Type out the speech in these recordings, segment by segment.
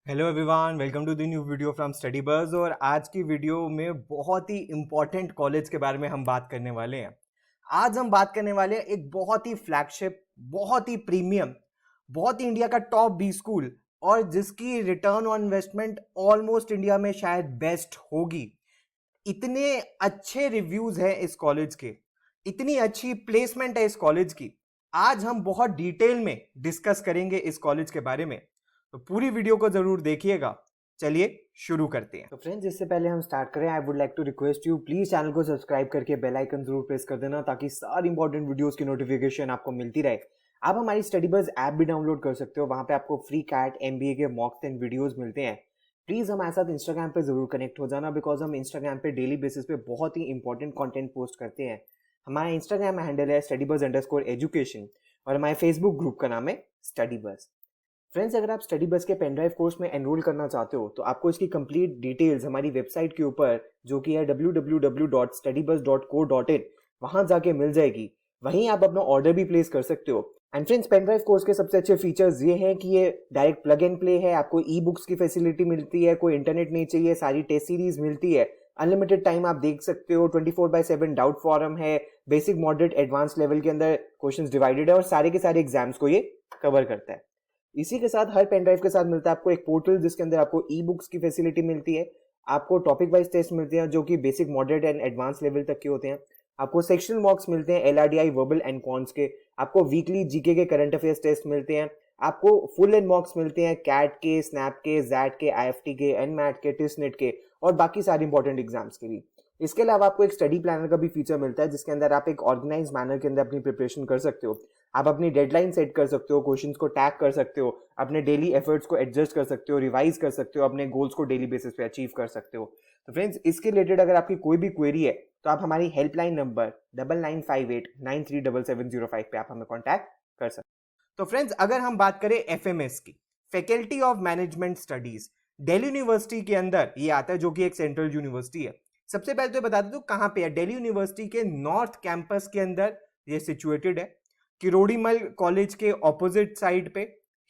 Hello everyone, welcome to the new video from Study Buzz. और आज की video में बहुत ही इम्पोर्टेंट कॉलेज के बारे में हम बात करने वाले हैं। आज हम बात करने वाले हैं एक बहुत ही फ्लैगशिप, बहुत ही प्रीमियम, बहुत ही इंडिया का टॉप बी स्कूल और जिसकी return on investment almost India में शायद बेस्ट होगी। इतने अच्छे रिव्यूज हैं इस कॉलेज के, इतनी अच्छी प्लेसमेंट है इस कॉलेज की। आज हम बहुत डिटेल में डिस्कस करेंगे इस कॉलेज के बारे में, तो पूरी वीडियो को जरूर देखिएगा। चलिए शुरू करते हैं। तो फ्रेंड्स, इससे पहले हम स्टार्ट करें, I would like to request you, please channel को सब्सक्राइब करके बेल आइकन जरूर प्रेस कर देना ताकि सारी इंपॉर्टेंट वीडियोस की नोटिफिकेशन आपको मिलती रहे। आप हमारी स्टडी बज़ ऐप भी डाउनलोड कर सकते हो, वहां पे आपको फ्री कैट एमबीए के मॉक्स एंड वीडियोस मिलते हैं। प्लीज हमारे साथ इंस्टाग्राम पे जरूर कनेक्ट हो जाना, बिकॉज हम इंस्टाग्राम पे डेली बेसिस पे बहुत ही इंपॉर्टेंट कंटेंट पोस्ट करते हैं। हमारा इंस्टाग्राम हैंडल है StudyBuzz_education और हमारे फेसबुक ग्रुप का नाम है स्टडी बज़। फ्रेंड्स, अगर आप स्टडी बस के पेनड्राइव कोर्स में एनरोल करना चाहते हो तो आपको इसकी कंप्लीट डिटेल्स हमारी वेबसाइट के ऊपर, जो कि है www.studybuzz.co.in, वहां जाके मिल जाएगी। वहीं आप अपना ऑर्डर भी प्लेस कर सकते हो। एंड फ्रेंड्स, पेनड्राइव कोर्स के सबसे अच्छे फीचर्स ये हैं कि ये डायरेक्ट प्लग एंड प्ले है, आपको ई बुक्स की फैसिलिटी मिलती है, कोई इंटरनेट नहीं चाहिए, सारी टेस्ट सीरीज मिलती है, अनलिमिटेड टाइम आप देख सकते हो, 24/7 डाउट फॉरम है, बेसिक मॉडरेट एडवांस लेवल के अंदर क्वेश्चंस डिवाइडेड है और सारे के सारे एग्जाम्स को ये कवर करता है। इसी के साथ हर पेन ड्राइव के साथ मिलता है आपको एक पोर्टल, जिसके अंदर आपको ई बुक्स की फैसिलिटी मिलती है, आपको टॉपिक वाइज टेस्ट मिलते हैं जो कि basic moderate and advance level तक के होते हैं, आपको सेक्शनल मॉक्स मिलते हैं LRDI वर्बल एंड कॉन्स के, आपको वीकली जीके के करंट अफेयर्स टेस्ट मिलते हैं, आपको फुल एंड मॉक्स मिलते हैं कैट के, स्नैप के, जैट के, IFT के, एनमैट के, टिस्नेट के और बाकी सारे इंपॉर्टेंट एग्जाम्स के भी। इसके अलावा आपको एक स्टडी प्लानर का भी फीचर मिलता है, जिसके अंदर आप एक ऑर्गेनाइज मैनर के अंदर अपनी प्रिपरेशन कर सकते हो। आप अपनी डेडलाइन सेट कर सकते हो, क्वेश्चंस को टैग कर सकते हो, अपने डेली एफर्ट्स को एडजस्ट कर सकते हो, रिवाइज कर सकते हो, अपने गोल्स को डेली बेसिस पे अचीव कर सकते हो। तो फ्रेंड्स, इसके रिलेटेड अगर आपकी कोई भी क्वेरी है तो आप हमारी हेल्पलाइन नंबर 9958937705 पे आप हमें कॉन्टैक्ट कर सकते तो फ्रेंड्स, अगर हम बात करें FMS की, faculty of management studies, Delhi university के अंदर ये आता है, जो कि एक सेंट्रल यूनिवर्सिटी है। सबसे पहले तो बता दो कहां पे है। दिल्ली यूनिवर्सिटी के नॉर्थ कैंपस के अंदर ये सिचुएटेड है, किरोड़ीमल कॉलेज के ऑपोजिट साइड पे,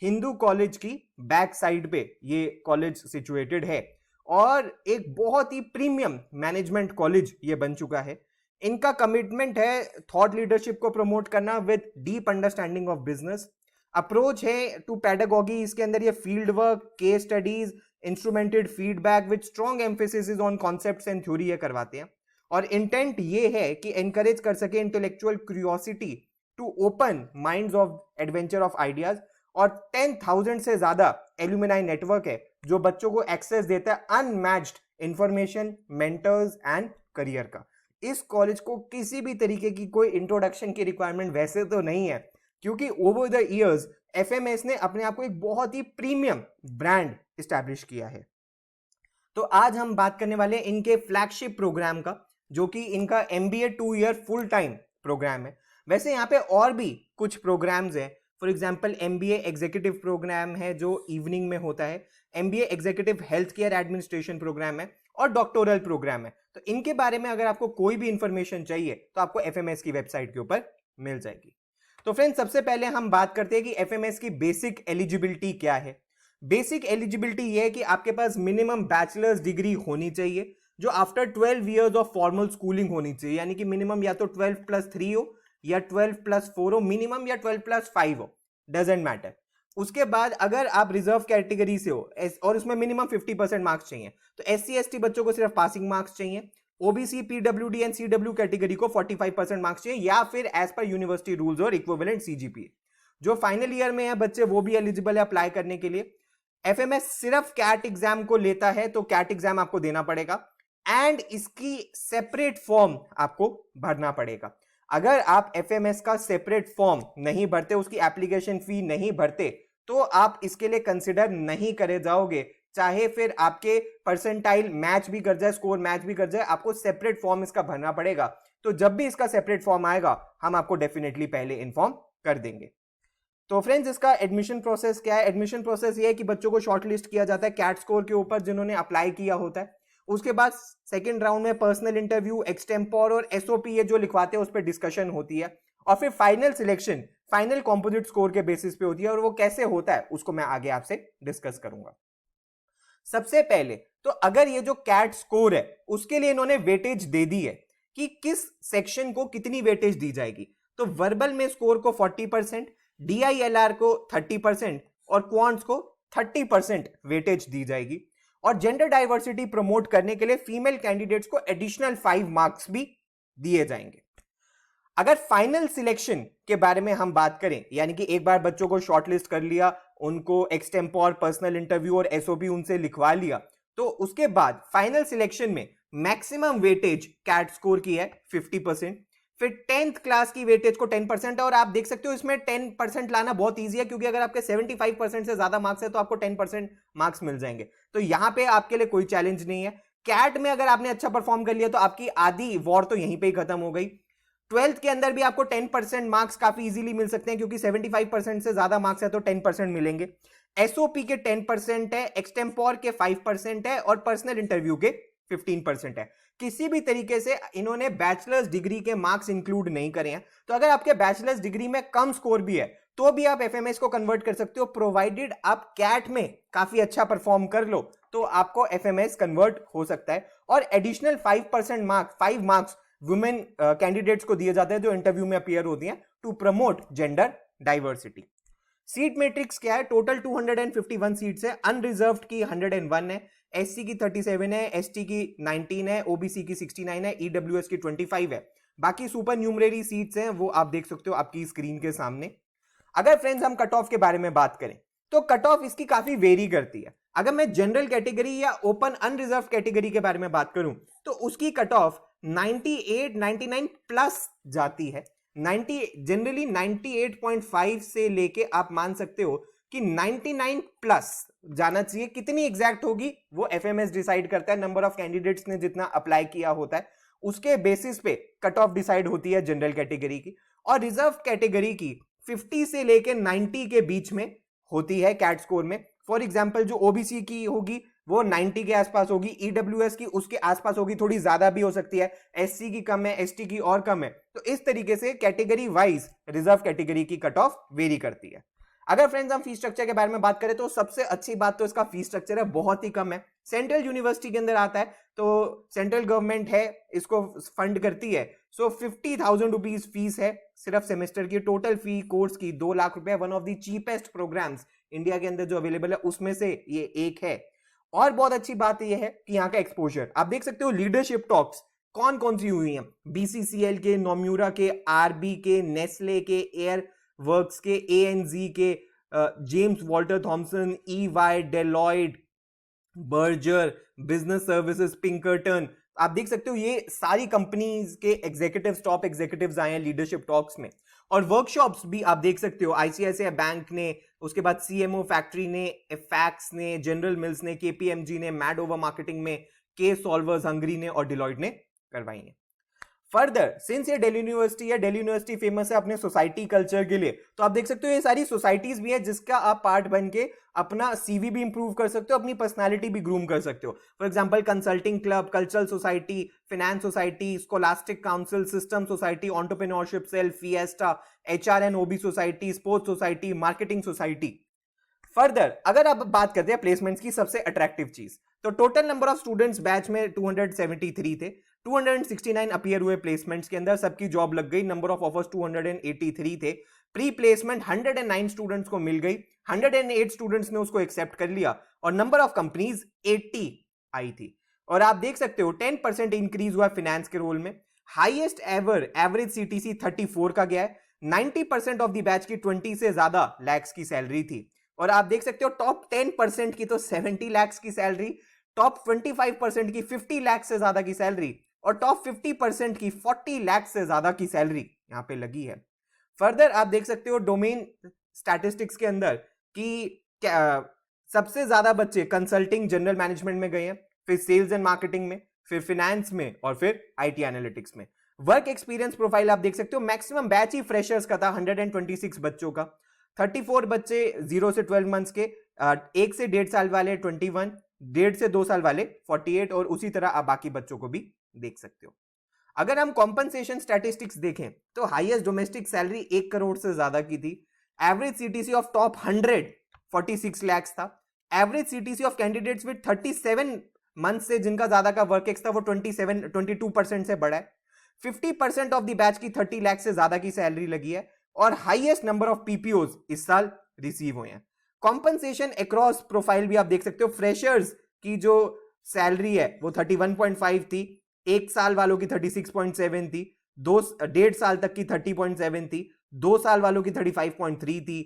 हिंदू कॉलेज की बैक साइड पे ये कॉलेज सिचुएटेड है और एक बहुत ही प्रीमियम मैनेजमेंट कॉलेज ये बन चुका है। इनका कमिटमेंट है थॉट लीडरशिप को प्रमोट करना with deep understanding of business. Approach है टू पेडागॉगी, इसके अंदर ये field work, case studies, instrumented feedback with strong emphasis on concepts and theory ये करवाते हैं। और इंटेंट ये है कि एनकरेज कर सके intellectual curiosity to open minds of adventure of ideas. और 10,000 से ज्यादा एल्यूमिनाई नेटवर्क है जो बच्चों को एक्सेस देता है unmatched information, mentors and career का। इस कॉलेज को किसी भी तरीके की कोई इंट्रोडक्शन की रिक्वायरमेंट वैसे तो नहीं है, क्योंकि ओवर द इयर्स FMS ने अपने आप को एक बहुत ही प्रीमियम ब्रांड स्टैब्लिश किया है। तो आज हम बात करने वाले हैं इनके फ्लैगशिप प्रोग्राम का, जो कि इनका MBA 2 year full time program है। वैसे यहाँ पे और भी कुछ प्रोग्राम्स हैं। For example MBA executive program है जो इवनिंग में होता है, MBA executive health care administration program है और डॉक्टोरल प्रोग्राम है। तो इनके बारे में अगर आपको कोई भी इंफॉर्मेशन चाहिए तो आपको FMS की वेबसाइट के ऊपर मिल जाएगी। तो फ्रेंड्स, सबसे पहले हम बात करते हैं कि FMS की बेसिक एलिजिबिलिटी क्या है। बेसिक एलिजिबिलिटी ये है कि आपके पास मिनिमम बैचलर्स डिग्री होनी चाहिए, जो after 12 years of formal schooling होनी चाहिए, यानी कि मिनिमम या तो 12+3 हो या 12+4 हो, मिनिमम या 12+5 हो, डजेंट मैटर। उसके बाद अगर आप रिजर्व कैटेगरी से हो और उसमें मिनिमम 50% मार्क्स चाहिए, तो SC/ST बच्चों को सिर्फ पासिंग मार्क्स चाहिए। OBC, PWD and CW category को 45% मार्क्स चाहिए, या फिर एज पर यूनिवर्सिटी रूल्स और इक्विवेलेंट CGPA। जो फाइनल ईयर में है बच्चे, वो भी एलिजिबल है अप्लाई करने के लिए। FMS सिर्फ कैट एग्जाम को लेता है, तो कैट एग्जाम आपको देना पड़ेगा एंड इसकी सेपरेट फॉर्म आपको भरना पड़ेगा। अगर आप FMS का सेपरेट फॉर्म नहीं भरते, उसकी एप्लीकेशन फी नहीं भरते, तो आप इसके लिए कंसिडर नहीं करे जाओगे। चाहे फिर आपके परसेंटाइल मैच भी कर जाए, स्कोर मैच भी कर जाए, आपको सेपरेट फॉर्म इसका भरना पड़ेगा। तो जब भी इसका सेपरेट फॉर्म आएगा, हम आपको डेफिनेटली पहले इन्फॉर्म कर देंगे। तो फ्रेंड्स, इसका एडमिशन प्रोसेस क्या है? एडमिशन प्रोसेस ये है कि बच्चों को शॉर्टलिस्ट किया जाता है कैट स्कोर के ऊपर जिन्होंने अप्लाई किया होता है। उसके बाद सेकंड राउंड में पर्सनल इंटरव्यू, एक्सटेम्पोर और SOP जो लिखवाते हैं उस पर डिस्कशन होती है। और फिर final selection final composite score के बेसिस पे होती है, और वो कैसे होता है उसको मैं आगे आपसे डिस्कस करूंगा। सबसे पहले तो अगर ये जो कैट स्कोर है उसके लिए इन्होंने वेटेज दे दी है कि किस सेक्शन को कितनी वेटेज दी जाएगी, तो वर्बल में स्कोर को 40%, DILR को 30% और क्वांट्स को 30% वेटेज दी जाएगी। और जेंडर डाइवर्सिटी प्रमोट करने के लिए फीमेल कैंडिडेट्स को एडिशनल 5 मार्क्स भी दिए जाएंगे। अगर फाइनल सिलेक्शन के बारे में हम बात करें, यानी कि एक बार बच्चों को शॉर्टलिस्ट कर लिया, उनको एक्सटेम्पोर पर्सनल इंटरव्यू और SOP उनसे लिखवा लिया, तो उसके बाद फाइनल सिलेक्शन में मैक्सिमम वेटेज कैट स्कोर की है 50%। फिर 10th क्लास की वेटेज को 10% है, और आप देख सकते हो इसमें 10% लाना बहुत ईजी है, क्योंकि अगर आपके 75% से ज्यादा मार्क्स है तो आपको 10% मार्क्स मिल जाएंगे, तो यहां पे आपके लिए कोई चैलेंज नहीं है। कैट में अगर आपने अच्छा परफॉर्म कर लिया तो आपकी आधी वॉर तो यहीं पे ही खत्म हो गई। 12th के अंदर भी आपको 10% मार्क्स काफी इजीली मिल सकते हैं, क्योंकि 75% से ज्यादा मार्क्स है तो 10% मिलेंगे। SOP के 10% है, एक्सटेम्पोर के 5% है और पर्सनल इंटरव्यू के 15% है। किसी भी तरीके से इन्होंने बैचलर्स डिग्री के मार्क्स इंक्लूड नहीं करे हैं, तो अगर आपके बैचलर्स डिग्री में कम स्कोर भी है तो भी आप FMS को कन्वर्ट कर सकते हो, प्रोवाइडेड आप कैट में काफी अच्छा परफॉर्म कर लो तो आपको FMS कन्वर्ट हो सकता है। और एडिशनल 5 मार्क्स वुमेन कैंडिडेट्स को दिए जाते हैं जो इंटरव्यू में अपीयर होती हैं, to promote gender diversity. Seat matrix क्या है? टोटल 251 सीट्स है, अनरिजर्व्ड की 101 है, SC की 37 है, ST की 19 है, OBC की 69 है, EWS की 25 है। बाकी सुपर न्यूमररी सीट्स हैं, वो आप देख सकते हो आपकी स्क्रीन के सामने। अगर फ्रेंड्स हम कट ऑफ के बारे में बात करें तो कट ऑफ इसकी काफी वेरी करती है। अगर मैं जनरल कैटेगरी या ओपन अनरिजर्व कैटेगरी के बारे में बात करूं तो उसकी कट ऑफ 98 99 प्लस जाती है। 90 जनरली 98.5 से लेके आप मान सकते हो कि 99 प्लस जाना चाहिए। कितनी एग्जैक्ट होगी वो FMS डिसाइड करता है, नंबर ऑफ कैंडिडेट्स ने जितना अप्लाई किया होता है उसके बेसिस पे कट ऑफ डिसाइड होती है जनरल कैटेगरी की। और रिजर्व कैटेगरी की 50 से लेके 90 के बीच में होती है कैट स्कोर में। फॉर एग्जांपल जो OBC की होगी वो 90 के आसपास होगी, EWS की उसके आसपास होगी, थोड़ी ज्यादा भी हो सकती है, SC की कम है, ST की और कम है। तो इस तरीके से कैटेगरी वाइज रिजर्व कैटेगरी की कट ऑफ वेरी करती है। अगर फ्रेंड्स हम फीस स्ट्रक्चर के बारे में बात करें तो सबसे अच्छी बात तो इसका फीस स्ट्रक्चर है, बहुत ही कम है। सेंट्रल यूनिवर्सिटी के अंदर आता है तो सेंट्रल गवर्नमेंट है इसको फंड करती है। सो 50,000 रुपीज फीस है सिर्फ सेमेस्टर की। टोटल फी कोर्स की 2 लाख रुपए, one of the cheapest programs India के अंदर जो अवेलेबल है उसमें से ये एक है। और बहुत अच्छी बात यह है कि यहाँ का एक्सपोजर आप देख सकते हो। लीडरशिप टॉक्स कौन कौन सी हुई हैं? BCCL के, नोम्यूरा के, RB के, नेस्ले के, एयर वर्क्स के, ANZ के, James Walter Thomson, EY, Deloitte, Berger, business services, Pinkerton. आप देख सकते हो ये सारी कंपनीज के एग्जीक्यूटिव्स, टॉप एग्जीक्यूटिव्स आए हैं लीडरशिप टॉक्स में। और वर्कशॉप्स भी आप देख सकते हो, ICICI बैंक ने, उसके बाद CMO फैक्ट्री ने, फैक्स ने, जनरल मिल्स ने, KPMG ने, मैड ओवर मार्केटिंग में, के सॉल्वर्स हंगरी ने और डिलॉयड ने करवाई है। फर्दर सिंस ये दिल्ली यूनिवर्सिटी है, दिल्ली यूनिवर्सिटी फेमस है अपने सोसाइटी कल्चर के लिए, तो आप देख सकते हो ये सारी सोसाइटीज भी है जिसका आप पार्ट बन के अपना CV भी इंप्रूव कर सकते हो, अपनी पर्सनालिटी भी ग्रूम कर सकते हो। For example consulting club, cultural society, finance society, scholastic council, system society, entrepreneurship cell, fiesta, HRN/OB society, sports society, marketing society. Further अगर आप बात करते हैं प्लेसमेंट्स की सबसे अट्रैक्टिव चीज, तो total number of students batch में 273 थे, 269 अपीयर हुए प्लेसमेंट्स के अंदर, सबकी जॉब लग गई। नंबर ऑफ ऑफर्स 283 थे। प्री प्लेसमेंट 109 स्टूडेंट्स को मिल गई, 108 स्टूडेंट्स ने उसको एक्सेप्ट कर लिया और नंबर ऑफ कंपनीज 80 आई थी। और आप देख सकते हो 10% इंक्रीज हुआ फाइनेंस के रोल में। हाईएस्ट एवर एवरेज CTC 34 का गया है। 90% ऑफ द बैच की 20 से ज्यादा लैक्स की सैलरी थी। और आप देख सकते हो टॉप 10% की तो 70 लैक्स की सैलरी, टॉप 25% की 50 लाख से ज्यादा की सैलरी और टॉप 50% की 40 लाख से ज्यादा की सैलरी यहां पे लगी है। फर्दर आप देख सकते हो डोमेन स्टैटिस्टिक्स के अंदर कि सबसे ज्यादा बच्चे कंसल्टिंग जनरल मैनेजमेंट में गए हैं, फिर सेल्स एंड मार्केटिंग में, फिर फाइनेंस में और फिर IT एनालिटिक्स में। वर्क एक्सपीरियंस प्रोफाइल आप देख सकते हो, मैक्सिमम बैच ही फ्रेशर्स का था 126 बच्चों का। 34 बच्चे 0 से 12 मंथ्स के, 1 से 1.5 साल वाले 21, 1.5 से 2 साल वाले 48 और उसी तरह आप बाकी बच्चों को भी देख सकते हो। अगर हम कॉम्पनसेशन स्टैटिस्टिक्स देखें तो हाईएस्ट डोमेस्टिक सैलरी 1 करोड़ से ज्यादा की थी। एवरेज CTC ऑफ टॉप 100 46 लाख था। Average CTC of candidates with 37 month से जिनका ज्यादा का वर्क एक्स था वो 22% से बढ़ा है। 50% ऑफ द बैच की 30 लाख से ज्यादा की सैलरी लगी है और हाईएस्ट नंबर ऑफ पीपीओज इस साल रिसीव हुए हैं। कॉम्पनसेशन अक्रॉस प्रोफाइल भी आप देख सकते हो। फ्रेशर्स की जो सैलरी है वो 31.5 थी, 1 साल वालों की 36.7 थी, 1.5 साल तक की 30.7 थी, 2 साल वालों की 35.3 थी,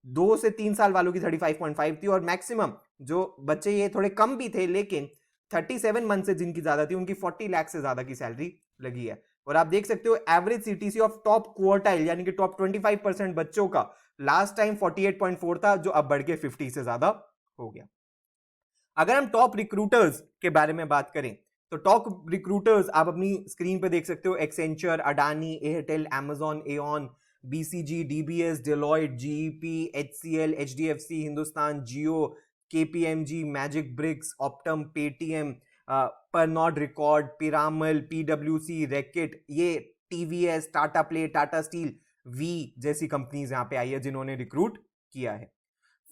2 से 3 साल वालों की 35.5 थी और मैक्सिमम जो बच्चे ये थोड़े कम भी थे लेकिन 37 मंथ से जिनकी ज्यादा थी उनकी 40 लाख से ज्यादा की सैलरी लगी है। और आप देख सकते हो average CTC of top quartile यानी कि टॉप 25% बच्चों का लास्ट टाइम 48.4 था जो अब बढ़ के 50 से ज्यादा हो गया। अगर हम टॉप रिक्रूटर्स के बारे में बात करें तो टॉप रिक्रूटर्स आप अपनी स्क्रीन पे देख सकते हो। Accenture, Adani, Airtel, Amazon, Aon, BCG, DBS, Deloitte, GEP, HCL, HDFC, Hindustan, Jio, KPMG, Magic Bricks, Optum, Paytm, Pernod Ricard, Piramal, पीडब्ल्यूसी, रैकेट, ये TVS, Tata Play, Tata Steel, Vi जैसी कंपनीज यहां पे आई है जिन्होंने रिक्रूट किया है।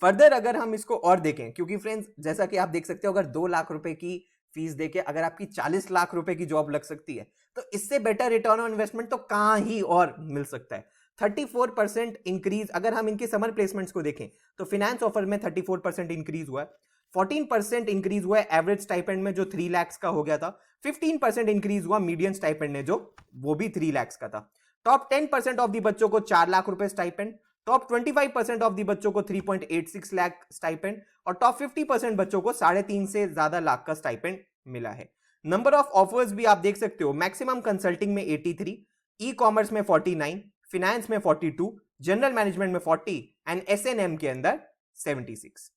फर्दर अगर हम इसको और देखें, क्योंकि फ्रेंड्स जैसा कि आप देख सकते हो अगर 2 लाख रुपए की फीस देके अगर आपकी 40 लाख रुपए की जॉब लग सकती है तो इससे बेटर रिटर्न ऑन इन्वेस्टमेंट तो कहां ही और मिल सकता है। 34% इंक्रीज अगर हम इनके समर प्लेसमेंट्स को देखें तो फाइनेंस ऑफर में 34% इंक्रीज हुआ है। 14% इंक्रीज हुआ है एवरेज स्टाइपेंड में जो 3 लाख का हो गया था। 15% इंक्रीज हुआ मीडियन स्टाइपेंड में जो वो भी 3 लाख का था। टॉप 10% ऑफ दी बच्चों को 4 लाख रुपए स्टाइपेंड, टॉप 25% ऑफ दी बच्चों को 3.86 लाख स्टाइपेंड और टॉप 50% बच्चों को 3.5 से ज्यादा लाख का स्टाइपेंड मिला है। नंबर ऑफ ऑफर्स भी आप देख सकते हो। मैक्सिमम कंसल्टिंग में 83, ई कॉमर्स में 49, फिनेंस में 42, जनरल मैनेजमेंट में 40 एंड एसएनएम के अंदर 76।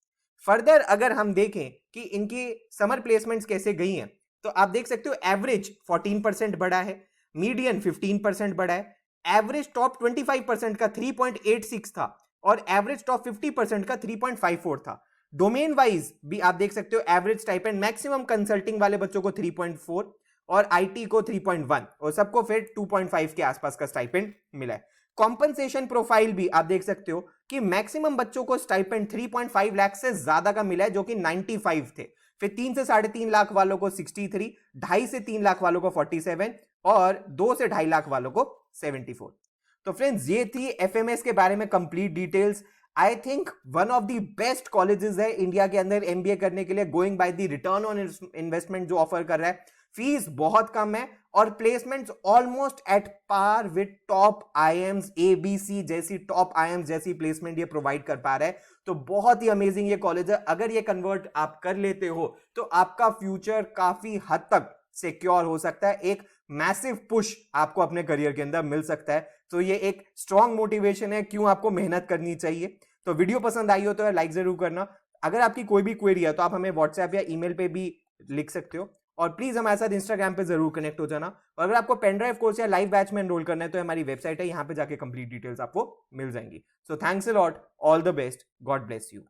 फर्दर अगर हम देखें कि इनकी समर प्लेसमेंट्स कैसे गई हैं तो आप देख सकते हो एवरेज 14% बढ़ा है, मीडियन 15% बढ़ा है, एवरेज टॉप 25% का 3.86 था और एवरेज टॉप 50% का 3.54 था। डोमेन वाइज भी आप देख सकते हो एवरेज स्टाइपेंड मैक्सिमम कंसल्टिंग वाले बच्चों को 3.4 और आईटी को 3.1 और सबको फिर 2.5 के आसपास का स्टाइपेंड मिला है। कॉम्पनसेशन प्रोफाइल भी आप देख सकते हो कि मैक्सिमम बच्चों को स्टाइपेंड 3.5 लाख से ज्यादा का मिला है जो कि 95 थे। फिर 3 से 3.5 लाख वालों को 63, 2.5 से 3 लाख वालों को 47 और 2 से 2.5 लाख वालों को 74। तो फ्रेंड्स ये थी एफएमएस के बारे में complete details. I think one of the best colleges है इंडिया के अंदर एमबीए करने के लिए, going by the return on investment जो ऑफर कर रहा है। फीस बहुत कम है और placements almost at par with top IIMs, ABC जैसी टॉप आईएम्स जैसी प्लेसमेंट ये प्रोवाइड कर पा रहा है। तो बहुत ही अमेजिंग ये कॉलेज है। अगर ये कन्वर्ट आप कर लेते हो तो आपका फ्यूचर काफी हद तक सिक्योर हो सकता है। एक मैसिव पुश आपको अपने करियर के अंदर मिल सकता है। तो ये एक स्ट्रॉन्ग मोटिवेशन है क्यों आपको मेहनत करनी चाहिए। तो वीडियो पसंद आई हो तो लाइक जरूर करना। अगर आपकी कोई भी क्वेरी है तो आप हमें व्हाट्सएप या ईमेल पे भी लिख सकते हो और प्लीज हमारे साथ इंस्टाग्राम पे जरूर कनेक्ट हो जाना। और अगर आपको पेनड्राइव कोर्स या लाइव बैच में एनरोल करना है तो हमारी वेबसाइट है, यहाँ पे जाके कंप्लीट डिटेल्स आपको मिल जाएंगी। So thanks a lot, all the best, God bless you.